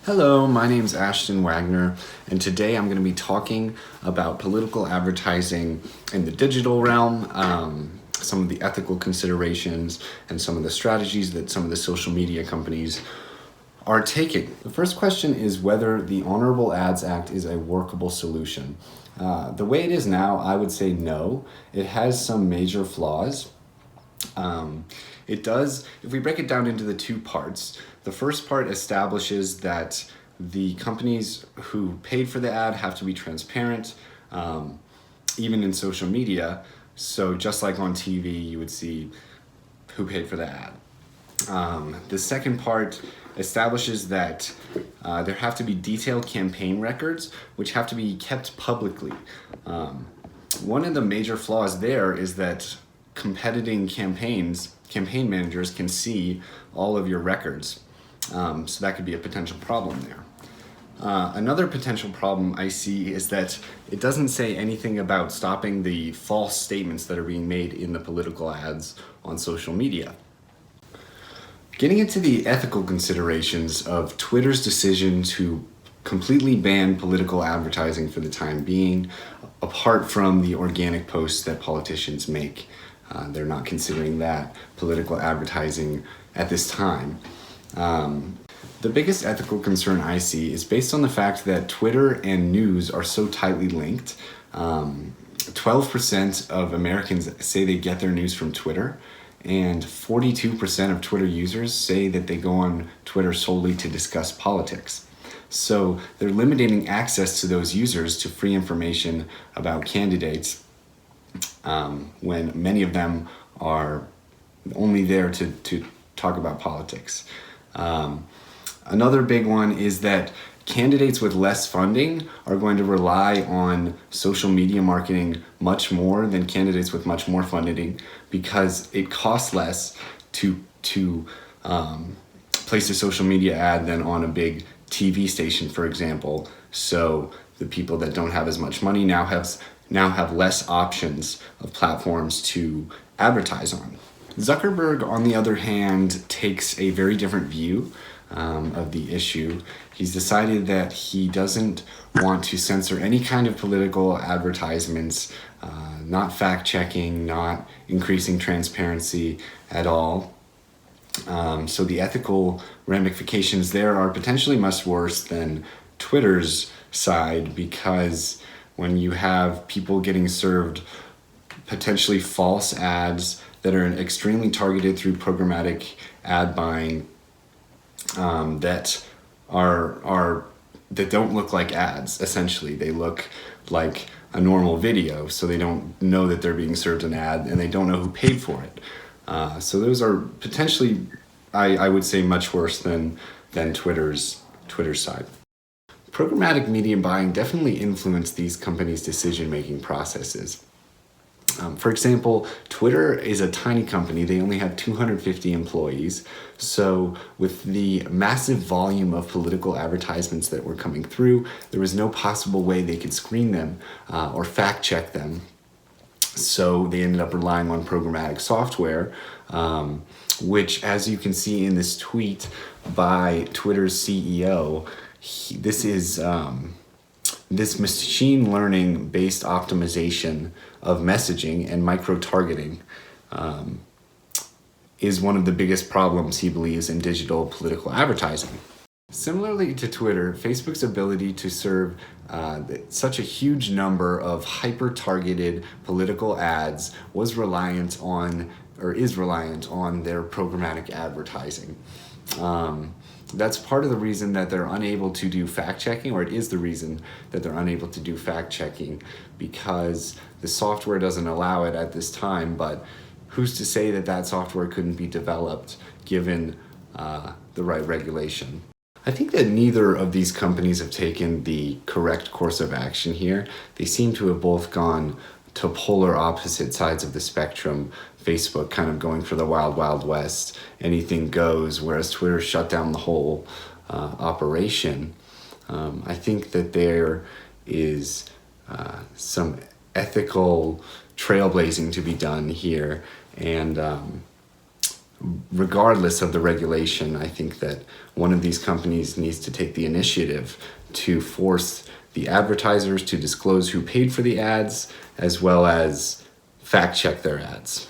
Hello, my name is Ashton Wagner, and today I'm going to be talking about political advertising in the digital realm, some of the ethical considerations, and some of the strategies that some of the social media companies are taking. The first question is whether the Honorable Ads Act is a workable solution. The way it is now, I would say no. It has some major flaws. It does, if we break it down into the two parts, the first part establishes that the companies who paid for the ad have to be transparent, even in social media. So just like on TV, you would see who paid for the ad. The second part establishes that there have to be detailed campaign records, which have to be kept publicly. One of the major flaws there is that competing campaign managers can see all of your records. So that could be a potential problem there. Another potential problem I see is that it doesn't say anything about stopping the false statements that are being made in the political ads on social media. Getting into the ethical considerations of Twitter's decision to completely ban political advertising for the time being, apart from the organic posts that politicians make. They're not considering that political advertising at this time. The biggest ethical concern I see is based on the fact that Twitter and news are so tightly linked. 12% of Americans say they get their news from Twitter, and 42% of Twitter users say that they go on Twitter solely to discuss politics. So they're limiting access to those users to free information about candidates when many of them are only there to talk about politics. Another big one is that candidates with less funding are going to rely on social media marketing much more than candidates with much more funding, because it costs less to place a social media ad than on a big TV station, for example. So the people that don't have as much money now have less options of platforms to advertise on. Zuckerberg, on the other hand, takes a very different view of the issue. He's decided that he doesn't want to censor any kind of political advertisements, not fact-checking, not increasing transparency at all. So the ethical ramifications there are potentially much worse than Twitter's side, because when you have people getting served potentially false ads that are extremely targeted through programmatic ad buying, that don't look like ads. Essentially, they look like a normal video, so they don't know that they're being served an ad, and they don't know who paid for it. So those are potentially, I would say, much worse than Twitter's side. Programmatic media buying definitely influenced these companies' decision-making processes. For example, Twitter is a tiny company. They only have 250 employees. So with the massive volume of political advertisements that were coming through, there was no possible way they could screen them or fact check them. So they ended up relying on programmatic software, which, as you can see in this tweet by Twitter's CEO, this machine learning based optimization of messaging and micro-targeting is one of the biggest problems he believes in digital political advertising. Similarly to Twitter, Facebook's ability to serve such a huge number of hyper-targeted political ads is reliant on their programmatic advertising. That's part of the reason that they're unable to do fact-checking, or it is the reason that they're unable to do fact-checking, because the software doesn't allow it at this time. But who's to say that software couldn't be developed given the right regulation? I think that neither of these companies have taken the correct course of action here. They seem to have both gone to polar opposite sides of the spectrum. Facebook kind of going for the wild, wild west, anything goes, whereas Twitter shut down the whole operation. I think that there is some ethical trailblazing to be done here, and regardless of the regulation, I think that one of these companies needs to take the initiative to force the advertisers to disclose who paid for the ads, as well as fact check their ads.